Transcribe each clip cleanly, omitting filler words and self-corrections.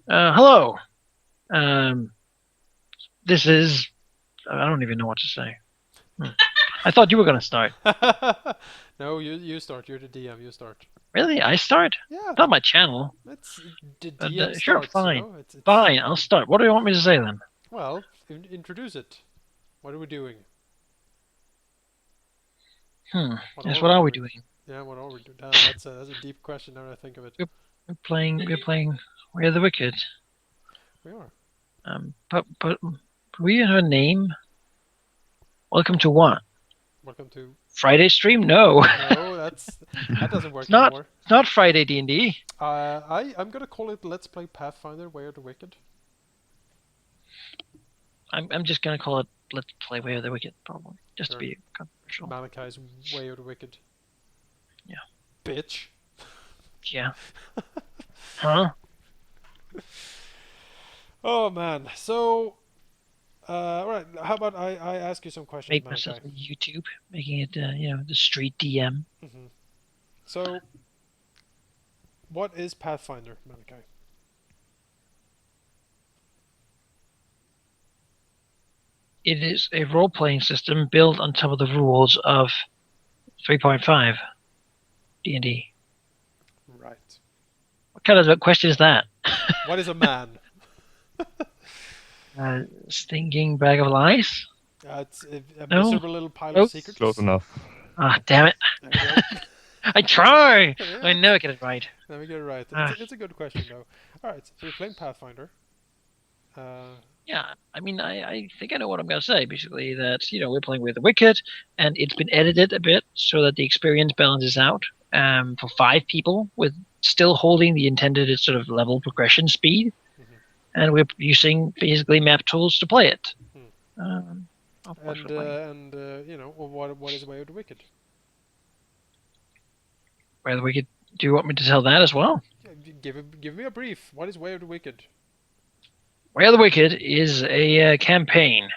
Hello. Um, this is. I don't even know what to say. Hmm. I thought you were gonna start. No, you start. You're the DM. You start. Really? I start? Yeah, Not my channel. it's the But, DM sure, starts. fine. It's Fine, I'll start. What do you want me to say then? well, introduce it. What are we doing? Hmm. What Yes. are What we are we doing? doing? Yeah, what are we doing? Damn, that's a deep question. Now that I think of it, We're playing. We're playing. We're the Wicked. we are. But we have a name. Welcome to what? Welcome to. Friday stream? No, No, that doesn't it's work not. anymore. It's not Friday D&D. I'm gonna call it Let's Play Pathfinder: Way of the Wicked. I'm just gonna call it. Let's play Way of the Wicked, probably, just to Sure. be controversial. Malachi's Way of the Wicked. Yeah. Bitch. Yeah. Huh? Oh man. So, all right. How about I ask you some questions, Make myself Malachi? a YouTube, making it, the street DM. hmm So, what is Pathfinder, Manaki? It is a role-playing system built on top of the rules of 3.5 D&D. Right. What kind of a question is that? What is a man? Stinking bag of lies? It's a No? miserable little pile of Close? Close secrets. enough. Ah, damn it. There we go. I try! Yeah, I never get it right. let me get it right. Ah, It's a good question though. All right. So you're playing Pathfinder. yeah, I mean, I think I know what I'm going to say. Basically, that, we're playing with the Wicked, and it's been edited a bit so that the experience balances out for 5 people, with still holding the intended sort of level progression speed. hmm And we're using basically map tools to play it. hmm Um, unfortunately, well, what is Way of the Wicked? whether we could do you want me to tell that as well? Yeah, give me a brief. What is Way of the Wicked? Where the Wicked is a campaign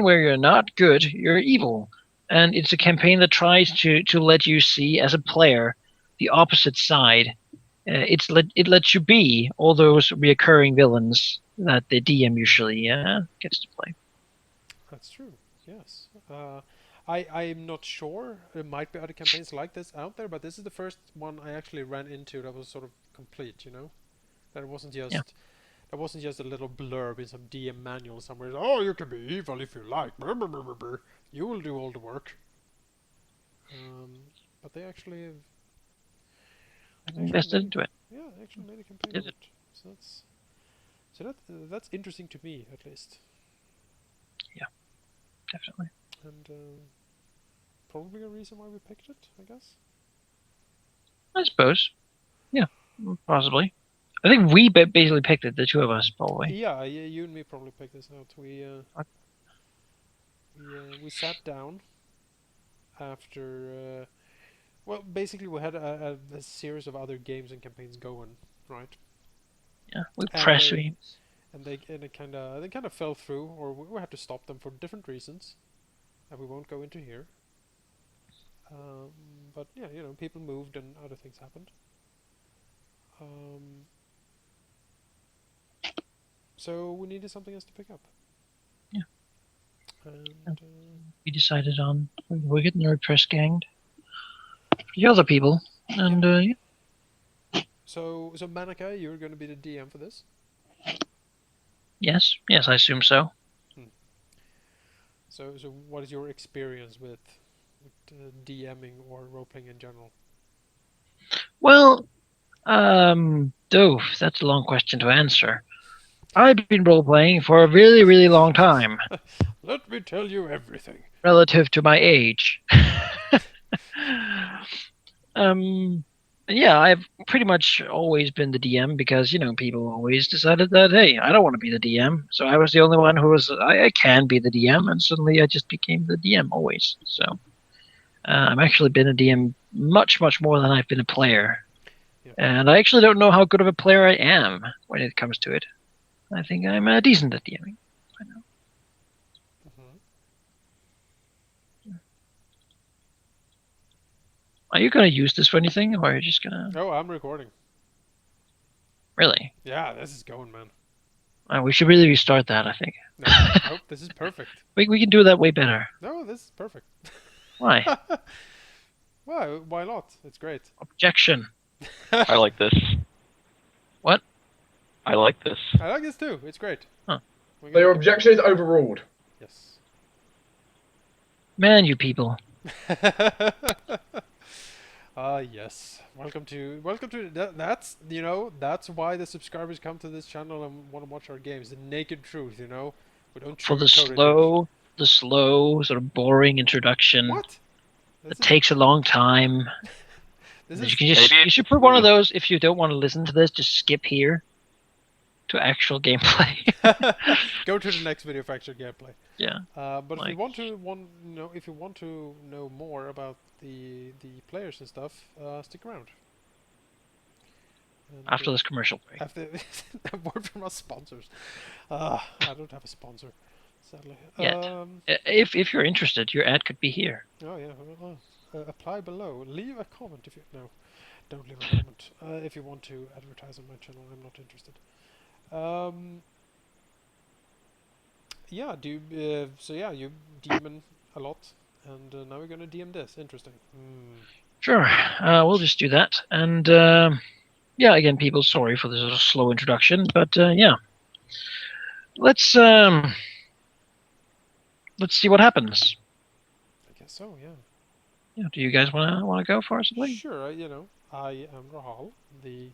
where you're not good, you're evil, and it's a campaign that tries to let you see as a player the opposite side. It lets you be all those reoccurring villains that the DM usually gets to play. That's true. Yes. I'm not sure. There might be other campaigns like this out there, but this is the first one I actually ran into that was sort of complete. That it wasn't Yeah, just that wasn't just a little blurb in some DM manual somewhere. Oh, you can be evil if you like. Brr, brr, brr, brr, brr. You will do all the work. Um, but I they actually invested made into it. yeah they actually made a campaign Did of it? it. So that's interesting to me at least, Yeah, definitely. and probably a reason why we picked it, I guess. I suppose. Yeah, possibly. I think we basically picked it, the two of us, probably. Yeah, you and me probably picked this out. We sat down after well, basically we had a series of other games and campaigns going, right? Yeah, we And press they we. and it kind of fell through, or we had to stop them for different reasons that we won't go into here. Um, but yeah, people moved and other things happened. Um, so we needed something else to pick up, Yeah, and we decided on we're getting our press ganged. The other people, yeah. and yeah. So Manaka, you're going to be the DM for this. Yes, yes, I assume so. Hmm. So what is your experience with DMing or role playing in general? Well, that's a long question to answer. I've been role playing for a really, really long time, Let me tell you everything. relative to my age. um, yeah, I've pretty much always been the DM because people always decided that, hey, I don't want to be the DM, so I was the only one who was I can be the DM, and suddenly I just became the DM always. So I've actually been a DM much, much more than I've been a player, Yeah. and I actually don't know how good of a player I am when it comes to it. I think I'm decent at DMing. I know. hmm Are you gonna use this for anything, or are you just gonna? Oh, I'm recording. Really? Yeah, this is going, man. We should really restart that, I think. Nope, this is perfect. We can do that way better. No, this is perfect. Why? Why not? It's great. Objection. I like this. What? I like this. I like this too. It's great. Huh. So your objection is overruled. Yes. Man, you people. Yes. Welcome to that's that's why the subscribers come to this channel and want to watch our games. The naked truth, We don't For the sugarcoat slow, sort of boring introduction. What? It takes a long time. You should put one of those if you don't want to listen to this. Just skip here to actual gameplay. Go to the next video for actual gameplay. Yeah. But if you want to know more about the players and stuff, stick around. And, after this commercial break. After a word from our sponsors. I don't have a sponsor, sadly. Yet. If you're interested, your ad could be here. Oh yeah. Apply below. Leave a comment if you don't leave a comment if you want to advertise on my channel. I'm not interested. Yeah. You DM a lot, and now we're gonna DM this. Interesting. Sure. We'll just do that, and again, people, sorry for this sort of slow introduction, but yeah. Let's see what happens. I guess so. Yeah. Yeah. Do you guys want to go for something? Sure. I am Rahal, the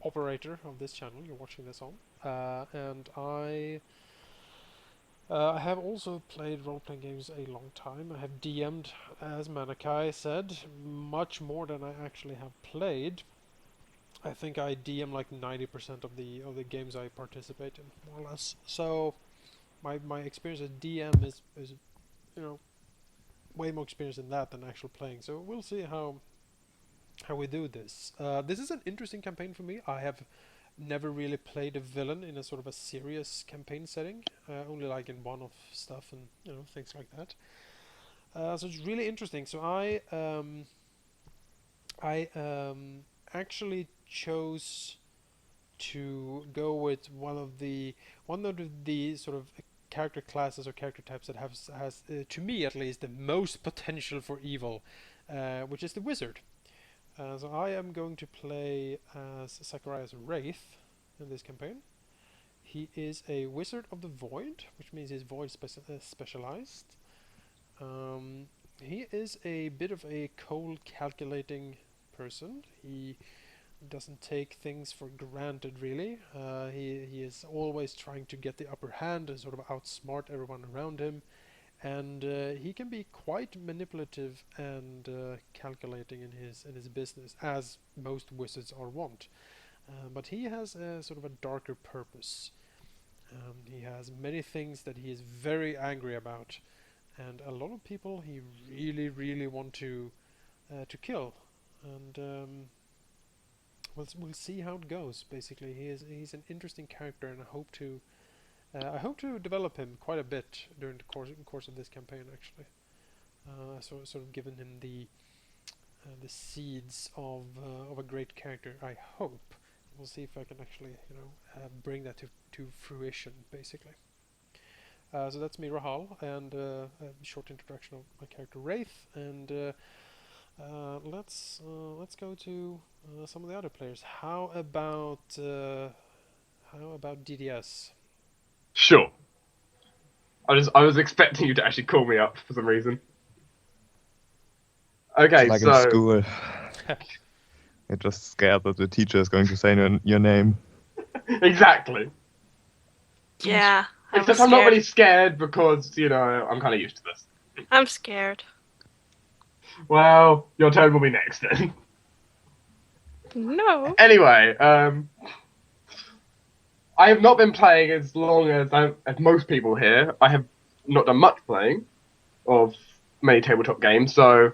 operator of this channel you're watching this on, and I have also played role-playing games a long time. I have DM'd, as Manaki said, much more than I actually have played. I think I DM like 90% of the games I participate in, more or less. So my experience as DM is way more experience in that than actual playing. So we'll see how we do this. This is an interesting campaign for me. I have never really played a villain in a sort of a serious campaign setting, only like in one-off stuff and things like that. So it's really interesting. So I actually chose to go with one of the sort of character classes or character types that has to me at least the most potential for evil, which is the wizard. So I am going to play as Zacharias Rafe in this campaign. He is a wizard of the void, which means he's void specialized. He is a bit of a cold, calculating person. He doesn't take things for granted, really. He is always trying to get the upper hand and sort of outsmart everyone around him. And he can be quite manipulative and calculating in his business, as most wizards are wont. But he has a sort of a darker purpose. He has many things that he is very angry about, and a lot of people he really want to kill. And we'll see how it goes. Basically, he's an interesting character, and I hope to develop him quite a bit during the course of this campaign. Actually, sort of given him the seeds of a great character. I hope. We'll see if I can actually bring that to fruition. Basically, so that's me, Rahal, and a short introduction of my character Rafe. And let's go to some of the other players. How about DDS? Sure. I was expecting you to actually call me up for some reason. Okay, like so in school. You're just scared that the teacher is going to say your name. exactly. Yeah, Except I'm not really scared because I'm kind of used to this. I'm scared. Well, your turn will be next then. No. Anyway, I have not been playing as long as most people here. I have not done much playing of many tabletop games, so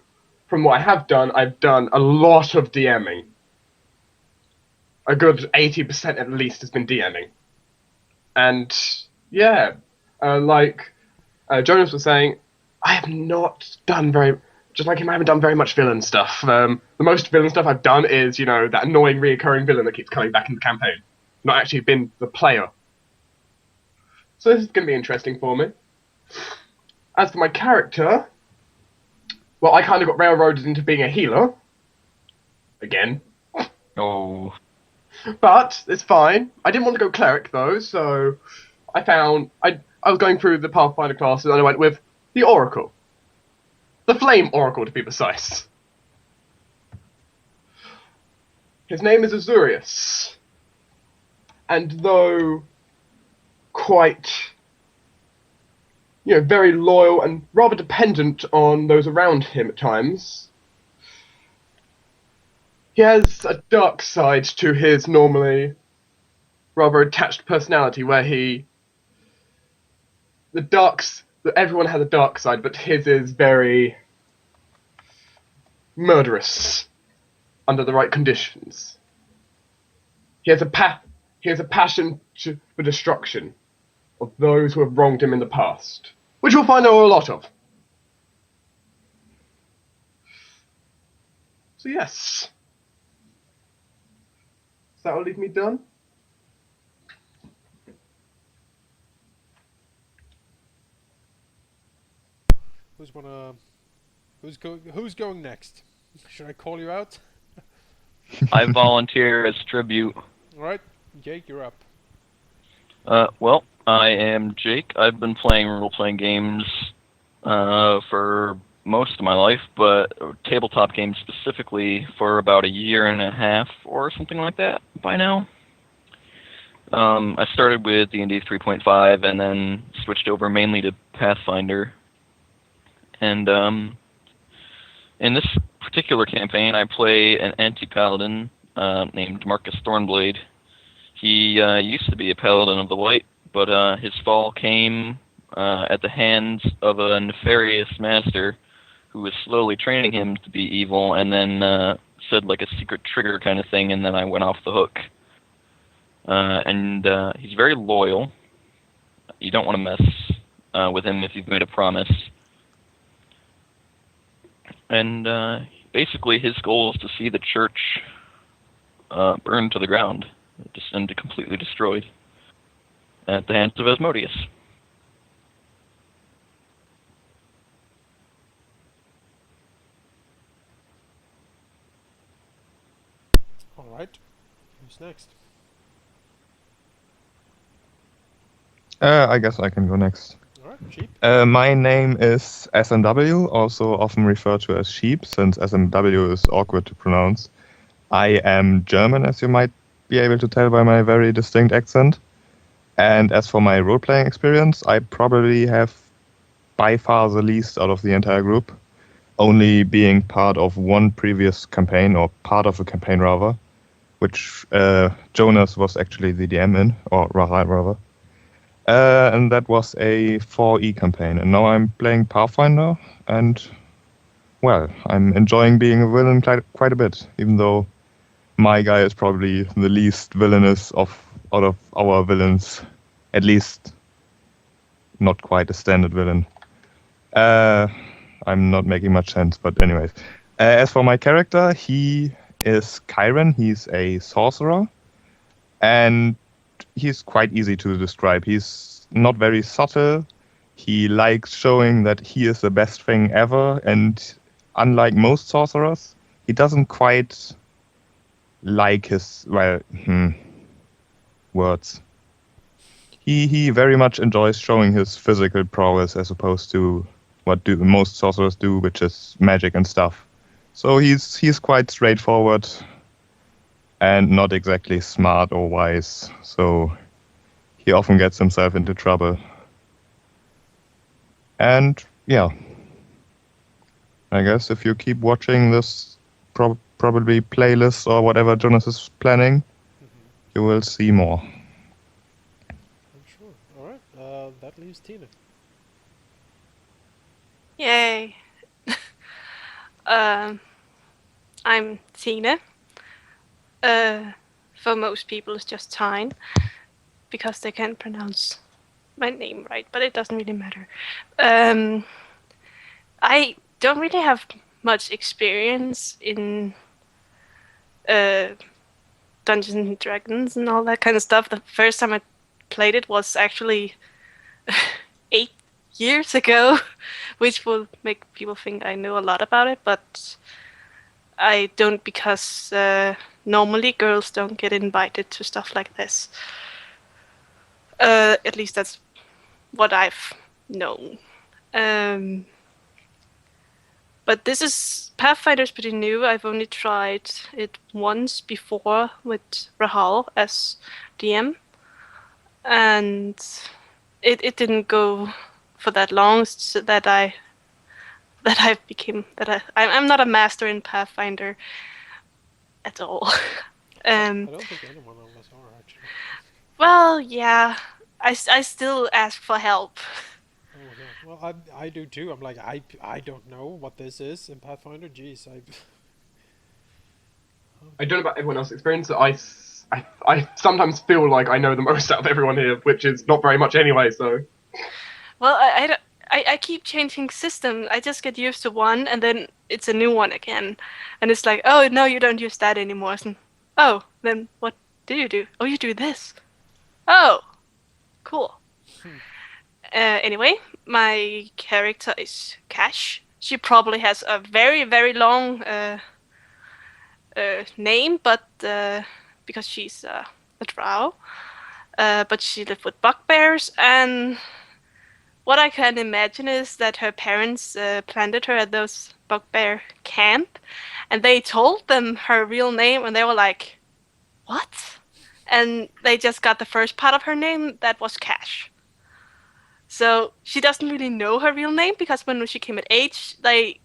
from what I have done, I've done a lot of DMing. A good 80% at least has been DMing. And like Jonas was saying, I have not done just like him, I haven't done very much villain stuff. The most villain stuff I've done is, that annoying reoccurring villain that keeps coming back in the campaign. Not actually been the player. So this is going to be interesting for me. As for my character, well, I kind of got railroaded into being a healer. Again. Oh. But it's fine. I didn't want to go cleric though, so I was going through the Pathfinder classes and I went with the Oracle. The Flame Oracle, to be precise. His name is Azureus. And though quite, very loyal and rather dependent on those around him at times, he has a dark side to his normally rather attached personality where everyone has a dark side, but his is very murderous under the right conditions. He has a passion for destruction of those who have wronged him in the past, which you'll find there are a lot of. So yes. Does that will leave me done? Who's going next? Should I call you out? I volunteer as tribute. Alright, Jake, you're up. Well, I am Jake. I've been playing role-playing games for most of my life, but tabletop games specifically for about a year and a half or something like that by now. I started with D&D 3.5 and then switched over mainly to Pathfinder. And in this particular campaign, I play an anti-paladin named Marcus Thornblade. He used to be a paladin of the light, but his fall came at the hands of a nefarious master who was slowly training him to be evil, and then said like a secret trigger kind of thing, and then I went off the hook. And he's very loyal. You don't want to mess with him if you've made a promise. And basically his goal is to see the church burned to the ground and completely destroyed at the hands of Asmodeus. Alright, who's next? I guess I can go next. Alright, Sheep. My name is SMW, also often referred to as Sheep, since SMW is awkward to pronounce. I am German, as you might be able to tell by my very distinct accent. And as for my role-playing experience, I probably have by far the least out of the entire group, only being part of one previous campaign, or part of a campaign rather, which Jonas was actually the DM in, or Rahal rather. And that was a 4E campaign. And now I'm playing Pathfinder, and, well, I'm enjoying being a villain quite a bit, even though my guy is probably the least villainous out of our villains. At least not quite a standard villain. I'm not making much sense, but anyways. As for my character, he is Chiron. He's a sorcerer. And he's quite easy to describe. He's not very subtle. He likes showing that he is the best thing ever. And unlike most sorcerers, he doesn't quite like his, words. He very much enjoys showing his physical prowess as opposed to what most sorcerers do, which is magic and stuff. So he's quite straightforward and not exactly smart or wise. So he often gets himself into trouble. And yeah, I guess if you keep watching this probably playlist or whatever Jonas is planning, you will see more. I'm sure. Alright, that leaves Tina. Yay. I'm Tina. For most people it's just Tyne, because they can't pronounce my name right, but it doesn't really matter. I don't really have much experience in Dungeons and Dragons and all that kind of stuff. The first time I played it was actually 8 years ago, which will make people think I know a lot about it, but I don't, because normally girls don't get invited to stuff like this. At least that's what I've known. But this is Pathfinder's pretty new. I've only tried it once before with Rahal as DM, and it didn't go for that long, so I'm not a master in Pathfinder at all. I don't think anyone of us are, actually. Well, yeah, I still ask for help. Oh yeah. Well, I do too. I'm like, I don't know what this is in Pathfinder. Jeez, I don't know about everyone else's experience. I sometimes feel like I know the most out of everyone here, which is not very much anyway. So. Well, I keep changing system. I just get used to one, and then it's a new one again, and it's like, oh no, you don't use that anymore. So, oh, then what do you do? Oh, you do this. Oh, cool. Anyway, my character is Cash. She probably has a very, very long name, but because she's a drow, but she lived with bugbears, and what I can imagine is that her parents planted her at those bugbear camp, and they told them her real name, and they were like, "What?" And they just got the first part of her name that was Cash. So she doesn't really know her real name, because when she came of age, they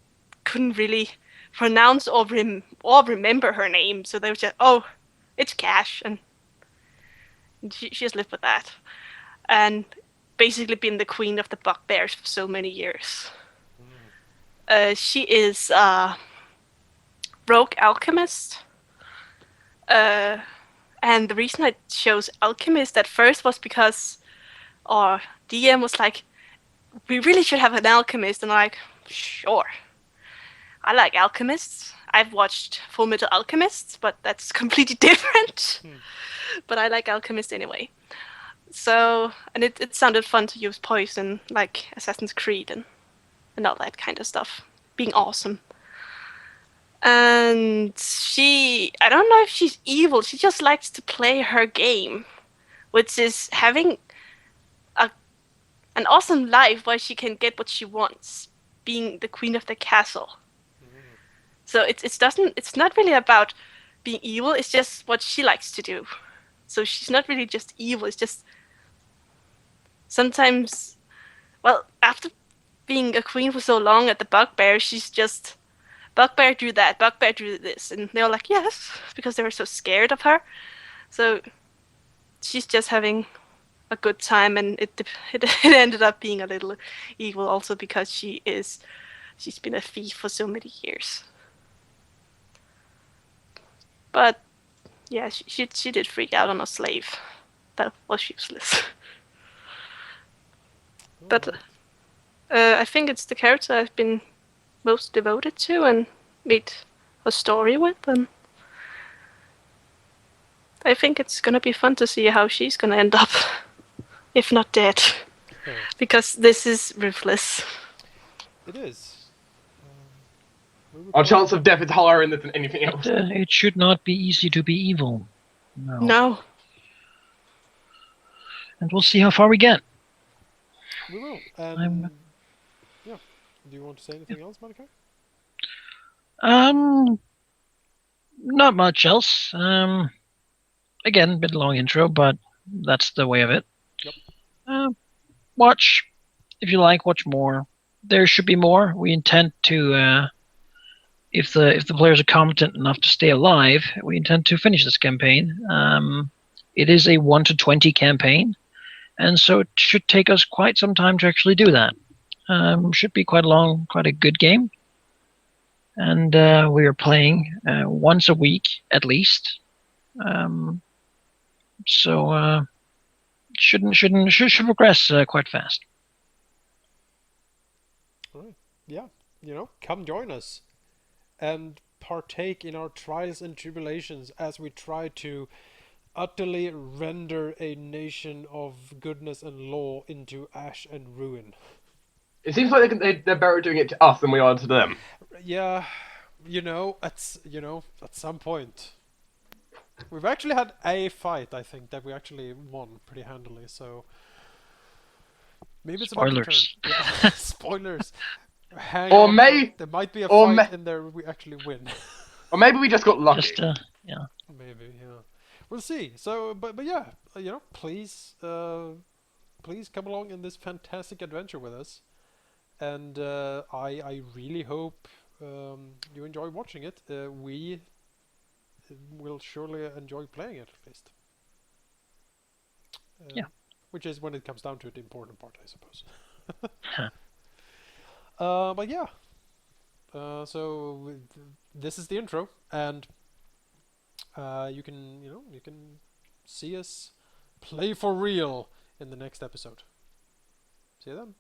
couldn't really pronounce or remember her name. So they were just, oh, it's Cash, and she just lived with that, and basically been the queen of the bugbears for so many years. She is a rogue alchemist. And the reason I chose alchemist at first was because our DM was like, we really should have an alchemist. And I'm like, sure. I like alchemists. I've watched Full Metal Alchemists, but that's completely different. But I like alchemists anyway. So, and it sounded fun to use poison, like Assassin's Creed and all that kind of stuff. Being awesome. And I don't know if she's evil, she just likes to play her game, which is having an awesome life where she can get what she wants, being the queen of the castle. So it's not really about being evil, it's just what she likes to do. So she's not really just evil, it's just sometimes, well, after being a queen for so long at the bugbear, she's just, bugbear do that, bugbear do this, and they were like, yes, because they were so scared of her. So she's just having a good time, and it ended up being a little evil also, because she's been a thief for so many years. But yeah, she did freak out on a slave. That was useless. But I think it's the character I've been most devoted to and made a story with, and I think it's gonna be fun to see how she's gonna end up, if not dead, because this is ruthless. It is. Our chance of death is higher in this than anything else. It should not be easy to be evil. No. And we'll see how far we get. We will. Yeah. Do you want to say anything else, Manaki? Not much else. Again, a bit long intro, but that's the way of it. Yep. Watch, if you like, watch more. There should be more. We intend to, if the players are competent enough to stay alive, we intend to finish this campaign. It is a 1 to 20 campaign, and so it should take us quite some time to actually do that. Should be quite long, quite a good game. And we are playing once a week at least. So should progress quite fast. All right. Yeah. Come join us. and partake in our trials and tribulations as we try to utterly render a nation of goodness and law into ash and ruin. It seems like they're better doing it to us than we are to them. Yeah, at some point. We've actually had a fight, I think, that we actually won pretty handily, so maybe it's about to turn. Spoilers. Yeah. Spoilers. Hang Or on, may- there might be a or fight may- in there we actually win. Or maybe we just got lucky. Just yeah. Maybe, yeah. We'll see. So, but yeah, please, please come along in this fantastic adventure with us, and I really hope you enjoy watching it. We will surely enjoy playing it at least. Yeah. Which is, when it comes down to it, the important part, I suppose. But yeah. So this is the intro, and you can see us play for real in the next episode. See you then.